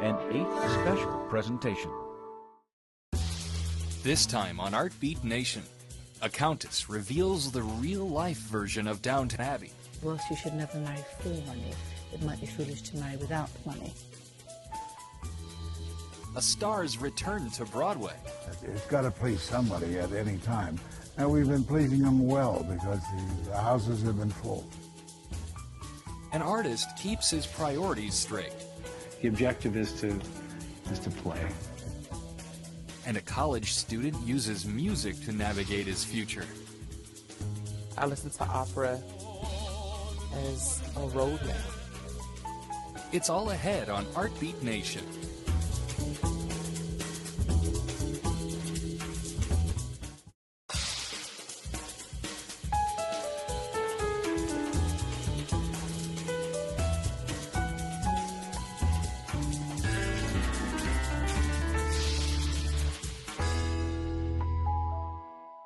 an 8th special presentation. This time on Art Beat Nation, a countess reveals the real-life version of Downton Abbey. Whilst you should never marry for money, it might be foolish to marry without money. A star's return to Broadway. It's got to please somebody at any time. And we've been pleasing them well because the houses have been full. An artist keeps his priorities straight. The objective is to play. And a college student uses music to navigate his future. I listen to opera as a roadmap. It's all ahead on Art Beat Nation.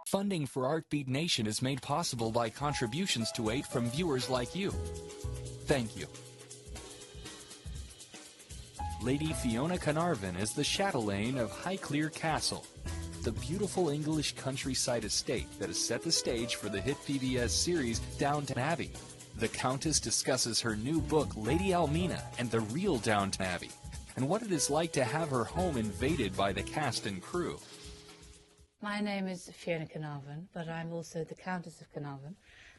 Funding for Art Beat Nation is made possible by contributions to 8 from viewers like you. Thank you. Lady Fiona Carnarvon is the chatelaine of Highclere Castle, the beautiful English countryside estate that has set the stage for the hit PBS series Downton Abbey. The Countess discusses her new book, Lady Almina and the Real Downton Abbey, and what it is like to have her home invaded by the cast and crew. My name is Fiona Carnarvon, but I'm also the Countess of Carnarvon,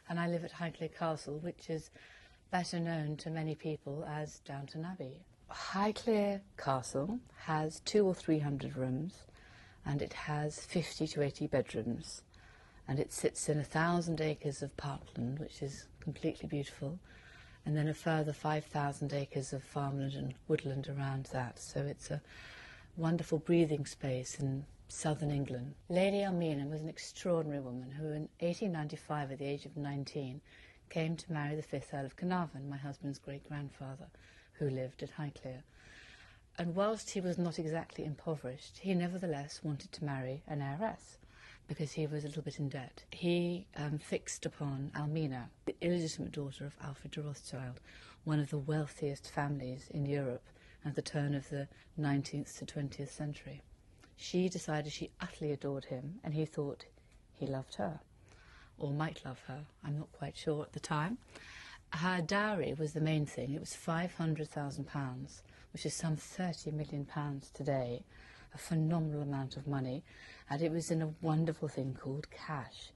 and I live at Highclere Castle, which is better known to many people as Downton Abbey. Highclere Castle has 200 or 300 rooms, and it has 50 to 80 bedrooms, and it sits in 1,000 acres of parkland, which is completely beautiful, and then a further 5,000 acres of farmland and woodland around that, so it's a wonderful breathing space in southern England. Lady Almina was an extraordinary woman who in 1895, at the age of 19, came to marry the 5th Earl of Carnarvon, my husband's great-grandfather, who lived at Highclere. And whilst he was not exactly impoverished, he nevertheless wanted to marry an heiress because he was a little bit in debt. He fixed upon Almina, the illegitimate daughter of Alfred de Rothschild, one of the wealthiest families in Europe at the turn of the 19th to 20th century. She decided she utterly adored him, and he thought he loved her, or might love her. I'm not quite sure at the time. Her dowry was the main thing. It was £500,000, which is some £30 million today, a phenomenal amount of money, and it was in a wonderful thing called cash.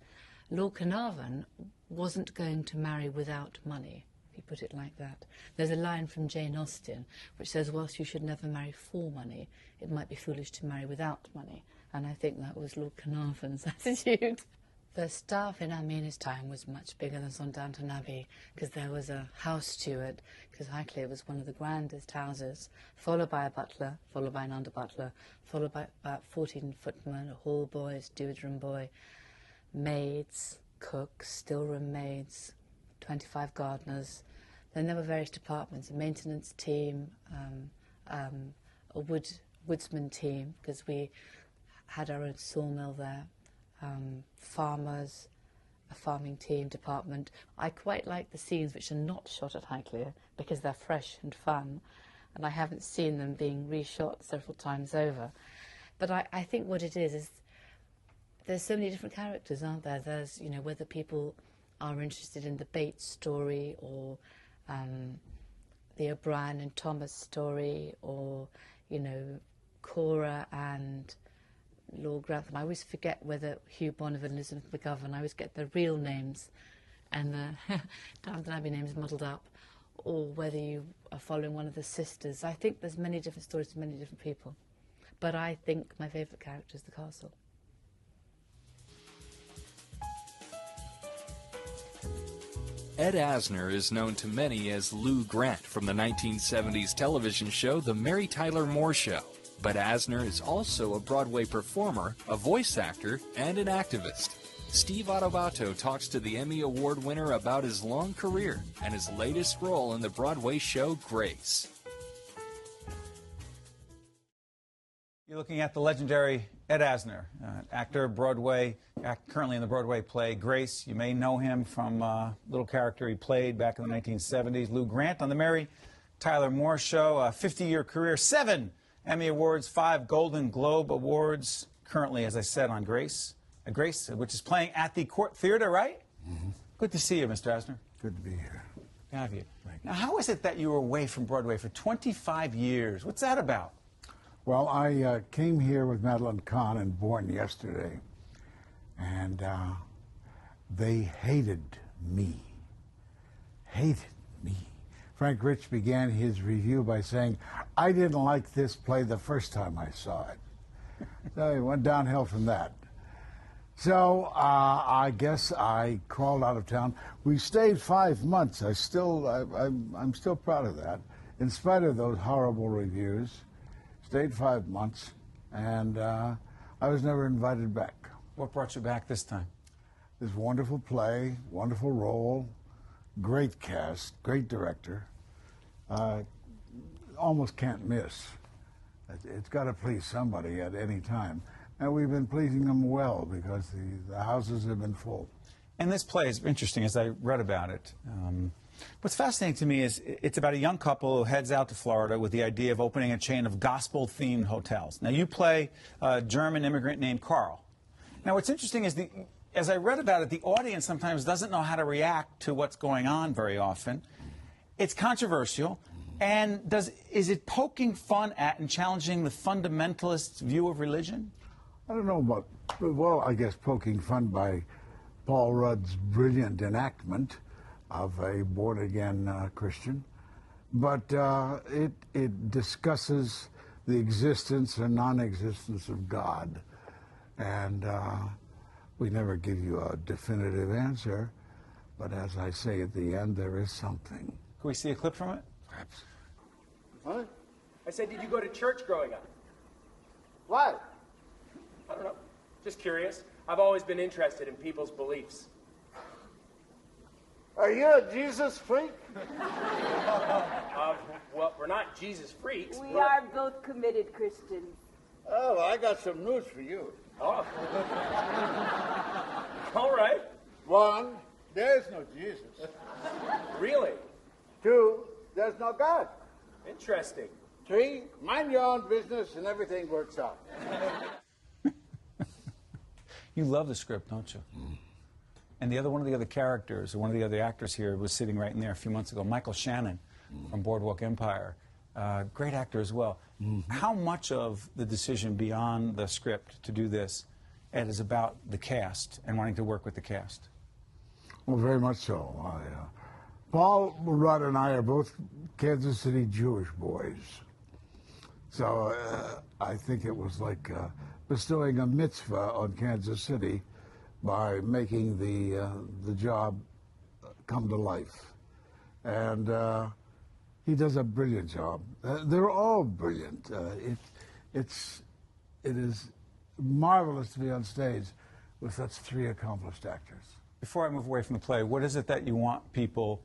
Lord Carnarvon wasn't going to marry without money, if you put it like that. There's a line from Jane Austen which says, whilst you should never marry for money, it might be foolish to marry without money. And I think that was Lord Carnarvon's attitude. The staff in Almina's time was much bigger than on Downton Abbey, because there was a house steward, because Highclere was one of the grandest houses, followed by a butler, followed by an under-butler, followed by about 14 footmen, a hall boy, a steward's room boy, maids, cooks, still-room maids, 25 gardeners. Then there were various departments, a maintenance team, a woodsman team, because we had our own sawmill there, farmers, a farming team department. I quite like the scenes which are not shot at Highclere because they're fresh and fun, and I haven't seen them being reshot several times over. But I think what it is there's so many different characters, aren't there? There's, you know, whether people are interested in the Bates story or the O'Brien and Thomas story, or, you know, Cora and Lord Grantham. I always forget whether Hugh Bonneville and Elizabeth McGovern, I always get the real names and the Downton Abbey names muddled up, or whether you are following one of the sisters. I think there's many different stories to many different people. But I think my favourite character is the castle. Ed Asner is known to many as Lou Grant from the 1970s television show The Mary Tyler Moore Show. But Asner is also a Broadway performer, a voice actor, and an activist. Steve Adubato talks to the Emmy Award winner about his long career and his latest role in the Broadway show Grace. You're looking at the legendary Ed Asner, actor, Broadway, currently in the Broadway play Grace. You may know him from a little character he played back in the 1970s. Lou Grant on the Mary Tyler Moore Show, a 50-year career, 7 Emmy Awards, 5 Golden Globe Awards, currently, as I said, on Grace, which is playing at the Court Theater, right? Mm-hmm. Good to see you, Mr. Asner. Good to be here. Have you? Thank you. Now, how is it that you were away from Broadway for 25 years? What's that about? Well, I came here with Madeline Kahn and Born yesterday, and they hated me. Hated me. Frank Rich began his review by saying, I didn't like this play the first time I saw it. So it went downhill from that. So I guess I crawled out of town. We stayed 5 months. I'm still proud of that, in spite of those horrible reviews. Stayed 5 months, and I was never invited back. What brought you back this time? This wonderful play, wonderful role, great cast, great director. Almost can't miss. It's got to please somebody at any time. And we've been pleasing them well because the houses have been full. And this play is interesting as I read about it. What's fascinating to me is it's about a young couple who heads out to Florida with the idea of opening a chain of gospel-themed hotels. Now, you play a German immigrant named Carl. Now, what's interesting is, as I read about it, the audience sometimes doesn't know how to react to what's going on very often. It's controversial. And is it poking fun at and challenging the fundamentalist view of religion? I don't know about, well, I guess poking fun by Paul Rudd's brilliant enactment of a born-again Christian, but it discusses the existence or non-existence of God, and we never give you a definitive answer, but as I say at the end, there is something. Can we see a clip from it? Perhaps. What? I said, did you go to church growing up? Why? I don't know. Just curious. I've always been interested in people's beliefs. Are you a Jesus freak? Well, we're not Jesus freaks. We are both committed Christians. Oh, well, I got some news for you. Oh. All right. 1, there's no Jesus. Really? 2, there's no God. Interesting. 3, mind your own business and everything works out. You love the script, don't you? Mm. And one of the other characters, or one of the other actors here was sitting right in there a few months ago, Michael Shannon from Boardwalk Empire. Great actor as well. Mm-hmm. How much of the decision beyond the script to do this, Ed, is about the cast and wanting to work with the cast? Well, very much so. Paul Rudd and I are both Kansas City Jewish boys. So I think it was like bestowing a mitzvah on Kansas City by making the job come to life. And he does a brilliant job. They're all brilliant. It is marvelous to be on stage with such 3 accomplished actors. Before I move away from the play, what is it that you want people,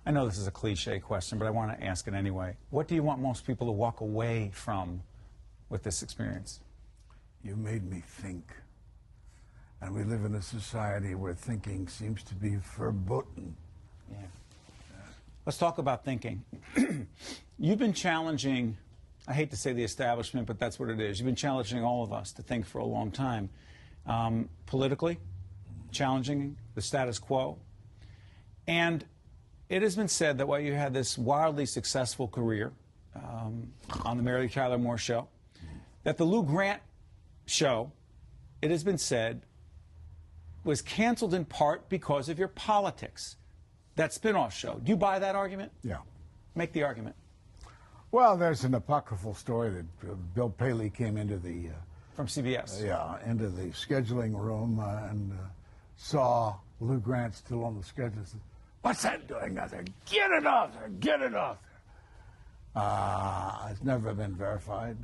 I know this is a cliche question, but I want to ask it anyway. What do you want most people to walk away from with this experience? You made me think. And we live in a society where thinking seems to be verboten. Yeah. Let's talk about thinking. You've been challenging, I hate to say the establishment, but that's what it is. You've been challenging all of us to think for a long time. Politically, challenging the status quo. And it has been said that while you had this wildly successful career on the Mary Tyler Moore Show, that the Lou Grant Show, it has been said, was canceled in part because of your politics. That spin-off show. Do you buy that argument? Yeah. Make the argument. Well, there's an apocryphal story that Bill Paley came into the... From CBS. Into the scheduling room and saw Lou Grant still on the schedule. Said, "What's that doing out there? Get it off there! Get it off there!" It's never been verified.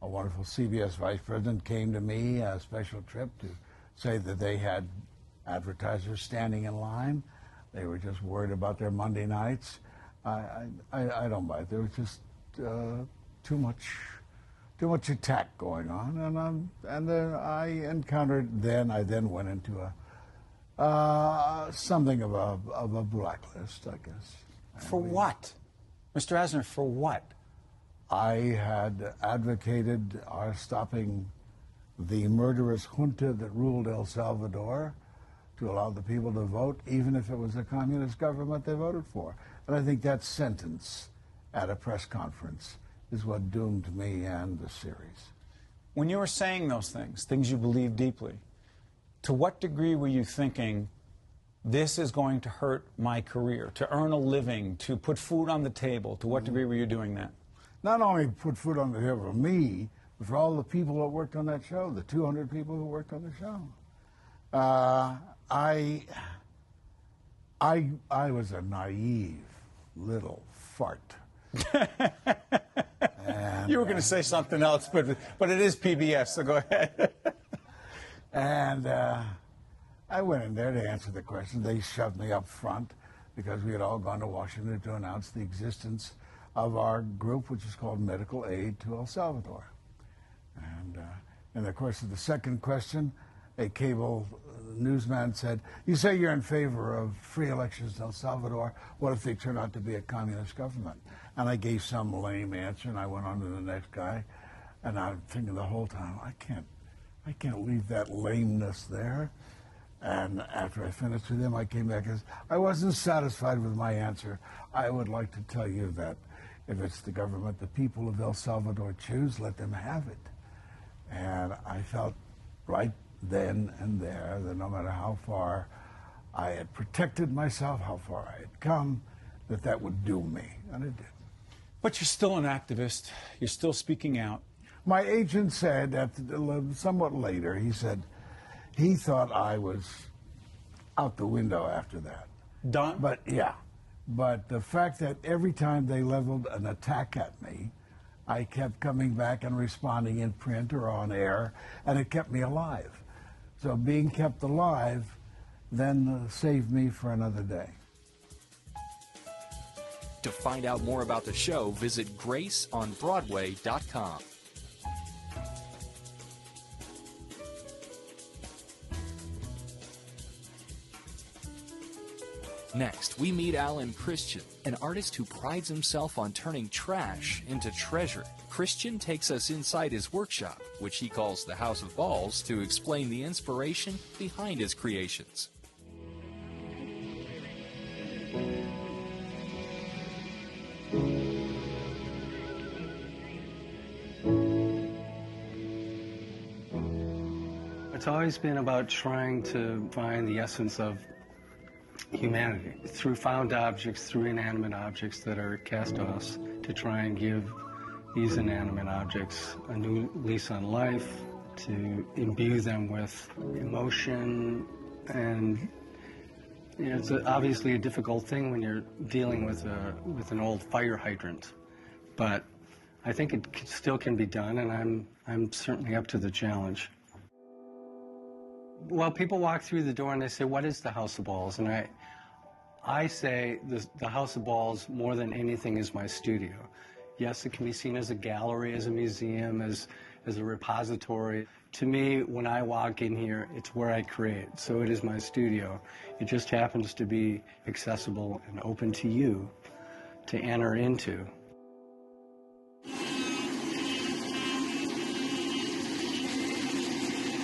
A wonderful CBS vice president came to me, a special trip, to say that they had advertisers standing in line. They were just worried about their Monday nights. I don't buy it. There was just too much attack going on, and then I encountered. I then went into something of a blacklist, I guess. For what? Mr. Asner, for what? I had advocated our stopping the murderous junta that ruled El Salvador, to allow the people to vote, even if it was a communist government they voted for. And I think that sentence at a press conference is what doomed me and the series. When you were saying those things you believe deeply, to what degree were you thinking, this is going to hurt my career, to earn a living, to put food on the table? To what degree were you doing that? Not only put food on the table for me, but for all the people that worked on that show, the 200 people who worked on the show. I was a naive little fart. You were going to say something else, but it is PBS, so go ahead. And I went in there to answer the question. They shoved me up front because we had all gone to Washington to announce the existence of our group, which is called Medical Aid to El Salvador. And in the course of the second question, a cable newsman said, "You say you're in favor of free elections in El Salvador. What if they turn out to be a communist government?" And I gave some lame answer, and I went on to the next guy. And I'm thinking the whole time, I can't leave that lameness there. And after I finished with him, I came back and said, I wasn't satisfied with my answer. I would like to tell you that if it's the government the people of El Salvador choose, let them have it. And I felt right then and there that no matter how far I had protected myself, how far I had come, that would doom me, and it did. But you're still an activist. You're still speaking out. My agent said, somewhat later, he said he thought I was out the window after that. Done? But, yeah. But the fact that every time they leveled an attack at me, I kept coming back and responding in print or on air, and it kept me alive. So being kept alive then saved me for another day. To find out more about the show, visit GraceOnBroadway.com. Next, we meet Alan Christian, an artist who prides himself on turning trash into treasure. Christian takes us inside his workshop, which he calls the House of Balls, to explain the inspiration behind his creations. It's always been about trying to find the essence of humanity through found objects, through inanimate objects that are cast offs, to try and give these inanimate objects a new lease on life, to imbue them with emotion. And you know, it's obviously a difficult thing when you're dealing with an old fire hydrant, but I think it still can be done, and I'm certainly up to the challenge. Well, people walk through the door and they say, "What is the House of Balls?" And I say the House of Balls, more than anything, is my studio. Yes, it can be seen as a gallery, as a museum, as a repository. To me, when I walk in here, it's where I create. So it is my studio. It just happens to be accessible and open to you to enter into.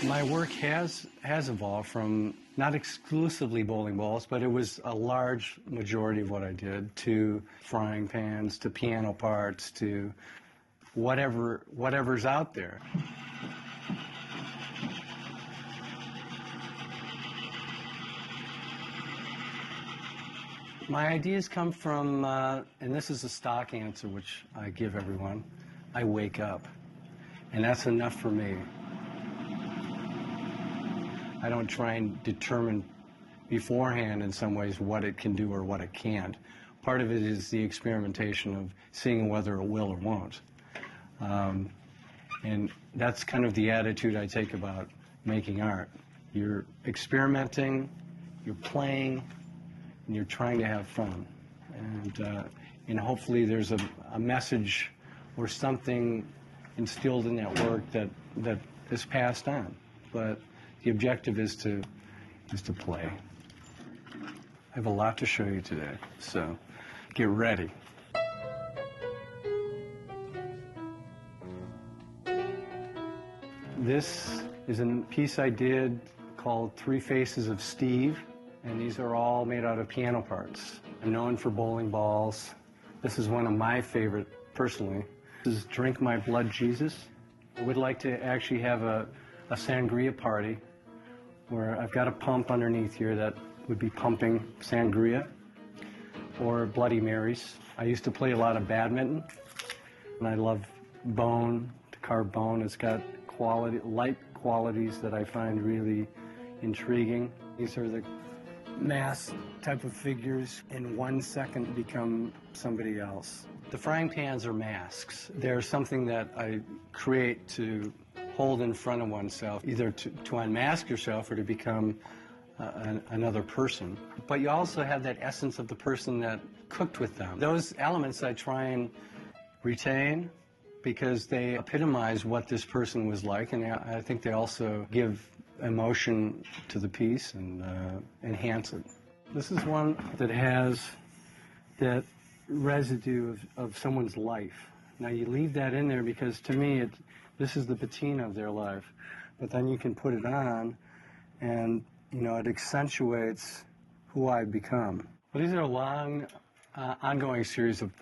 My work has evolved from not exclusively bowling balls, but it was a large majority of what I did, to frying pans, to piano parts, to whatever's out there. My ideas come from, and this is a stock answer which I give everyone, I wake up. And that's enough for me. I don't try and determine beforehand in some ways what it can do or what it can't. Part of it is the experimentation of seeing whether it will or won't. And that's kind of the attitude I take about making art. You're experimenting, you're playing, and you're trying to have fun. And hopefully there's a message or something instilled in that work that is passed on. But the objective is to play. I have a lot to show you today, so get ready. This is a piece I did called Three Faces of Steve, and these are all made out of piano parts. I'm known for bowling balls. This is one of my favorite, personally. This is Drink My Blood, Jesus. I would like to actually have a sangria party where I've got a pump underneath here that would be pumping sangria or Bloody Marys. I used to play a lot of badminton, and I love bone, to carve bone. It's got light qualities that I find really intriguing. These are the mask type of figures in 1 second become somebody else. The frying pans are masks. They're something that I create to hold in front of oneself, either to unmask yourself or to become another person. But you also have that essence of the person that cooked with them. Those elements I try and retain because they epitomize what this person was like, and I think they also give emotion to the piece and enhance it. This is one that has that residue of someone's life. Now you leave that in there because to me this is the patina of their life, but then you can put it on and it accentuates who I've become. Well, these are a long ongoing series of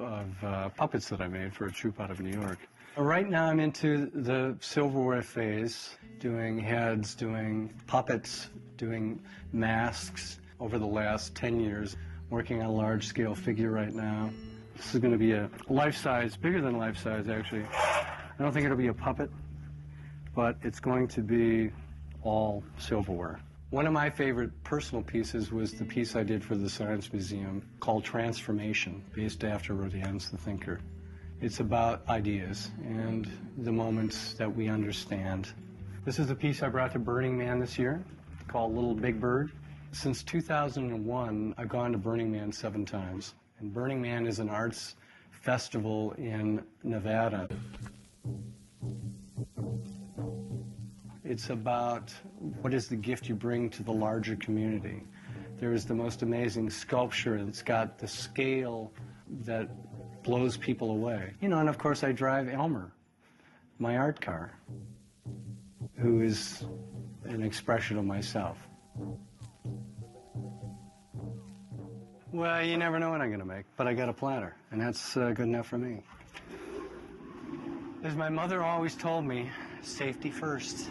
puppets that I made for a troupe out of New York. Right now I'm into the silverware phase, doing heads, doing puppets, doing masks over the last 10 years, working on a large-scale figure right now. This is going to be a life-size, bigger than life-size actually. I don't think it'll be a puppet, but it's going to be all silverware. One of my favorite personal pieces was the piece I did for the Science Museum called Transformation, based after Rodin's The Thinker. It's about ideas and the moments that we understand. This is a piece I brought to Burning Man this year called Little Big Bird. Since 2001, I've gone to Burning Man 7 times. And Burning Man is an arts festival in Nevada. It's about what is the gift you bring to the larger community. There is the most amazing sculpture that's got the scale that blows people away. And of course I drive Elmer, my art car, who is an expression of myself. Well, you never know what I'm going to make, but I got a planner, and that's good enough for me. As my mother always told me, safety first.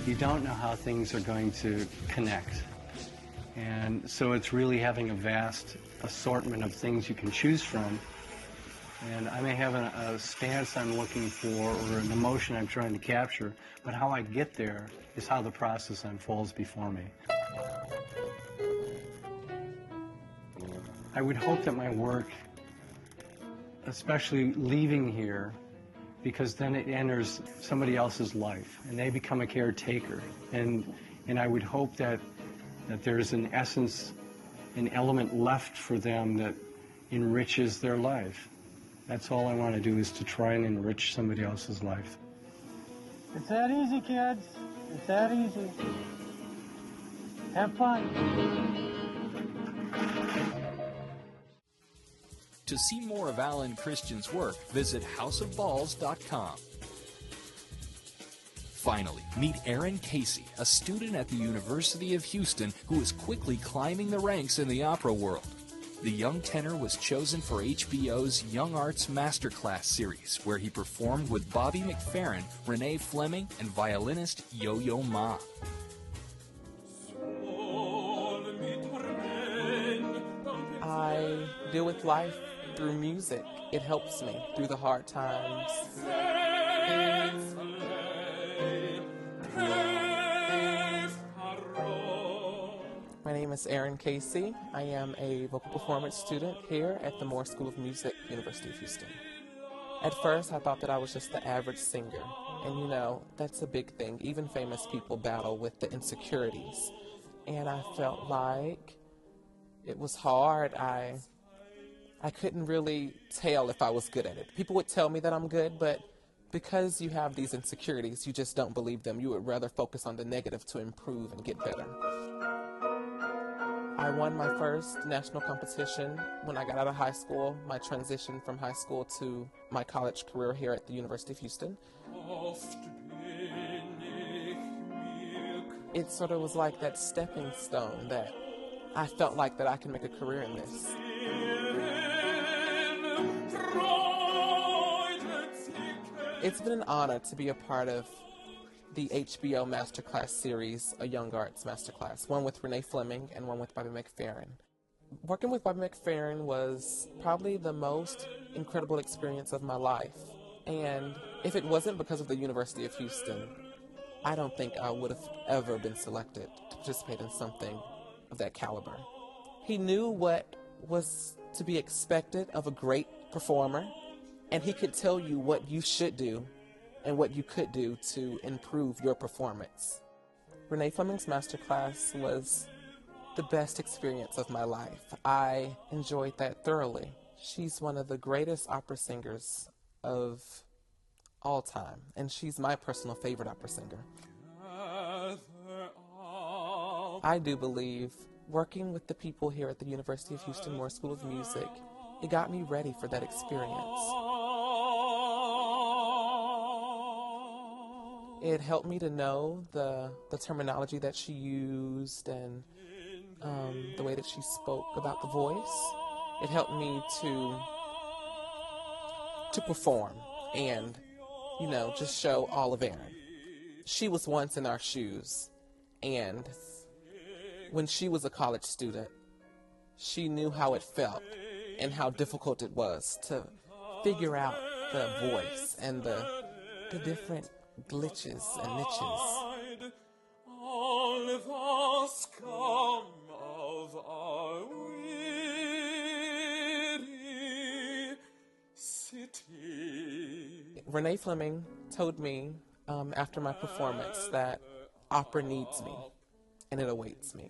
You don't know how things are going to connect. And so it's really having a vast assortment of things you can choose from. And I may have a stance I'm looking for or an emotion I'm trying to capture, but how I get there is how the process unfolds before me. I would hope that my work, especially leaving here, because then it enters somebody else's life and they become a caretaker. And I would hope that there's an essence, an element left for them that enriches their life. That's all I want to do, is to try and enrich somebody else's life. It's that easy, kids. It's that easy. Have fun. To see more of Alan Christian's work, visit houseofballs.com. Finally, meet Aaron Casey, a student at the University of Houston who is quickly climbing the ranks in the opera world. The young tenor was chosen for HBO's Young Arts Masterclass series, where he performed with Bobby McFerrin, Renee Fleming, and violinist Yo-Yo Ma. I deal with life through music. It helps me through the hard times. My name is Aaron Casey. I am a vocal performance student here at the Moore School of Music, University of Houston. At first, I thought that I was just the average singer. And that's a big thing. Even famous people battle with the insecurities. And I felt like it was hard. I couldn't really tell if I was good at it. People would tell me that I'm good, but because you have these insecurities, you just don't believe them. You would rather focus on the negative to improve and get better. I won my first national competition when I got out of high school, my transition from high school to my college career here at the University of Houston. It sort of was like that stepping stone that I felt like that I can make a career in this. It's been an honor to be a part of the HBO Masterclass series, a Young Arts Masterclass, one with Renee Fleming and one with Bobby McFerrin. Working with Bobby McFerrin was probably the most incredible experience of my life. And if it wasn't because of the University of Houston, I don't think I would have ever been selected to participate in something of that caliber. He knew what was to be expected of a great performer, and he could tell you what you should do and what you could do to improve your performance. Renee Fleming's masterclass was the best experience of my life. I enjoyed that thoroughly. She's one of the greatest opera singers of all time, and she's my personal favorite opera singer. I do believe working with the people here at the University of Houston Moore School of Music, it got me ready for that experience. It helped me to know the terminology that she used and the way that she spoke about the voice. It helped me to perform and, you know, just show all of Erin. She was once in our shoes, and when she was a college student, she knew how it felt and how difficult it was to figure out the voice and the different glitches and niches. All of us come of our weary city. Renee Fleming told me after my performance that opera needs me and it awaits me.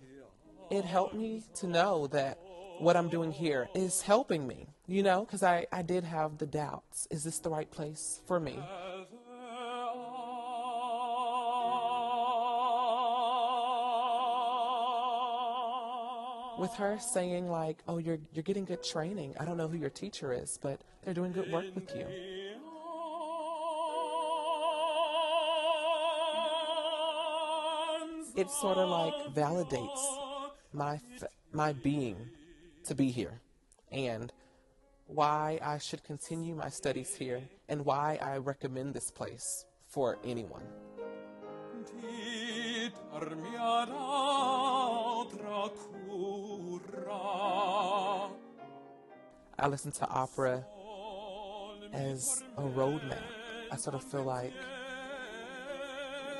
It helped me to know that what I'm doing here is helping me, you know, because I did have the doubts. Is this the right place for me? With her saying like, oh, you're getting good training. I don't know who your teacher is, but they're doing good work with you. It sort of like validates my being to be here and why I should continue my studies here and why I recommend this place for anyone. I listen to opera as a roadmap. I sort of feel like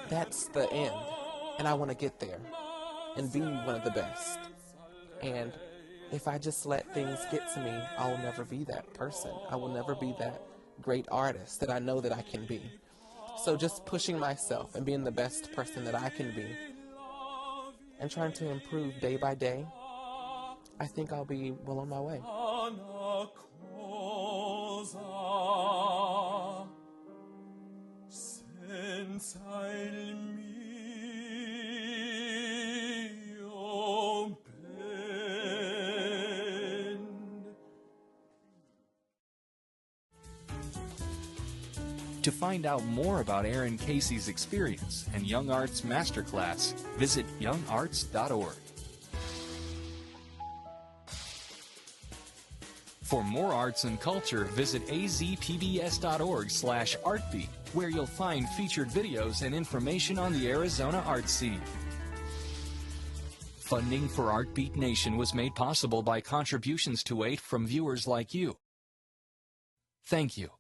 that's the end, and I want to get there and be one of the best. And if I just let things get to me, I will never be that person. I will never be that great artist that I know that I can be. So just pushing myself and being the best person that I can be and trying to improve day by day, I think I'll be well on my way. To find out more about Erin Casey's experience and Young Arts Masterclass, visit youngarts.org. For more arts and culture, visit azpbs.org/artbeat, where you'll find featured videos and information on the Arizona art scene. Funding for Artbeat Nation was made possible by contributions to aid from viewers like you. Thank you.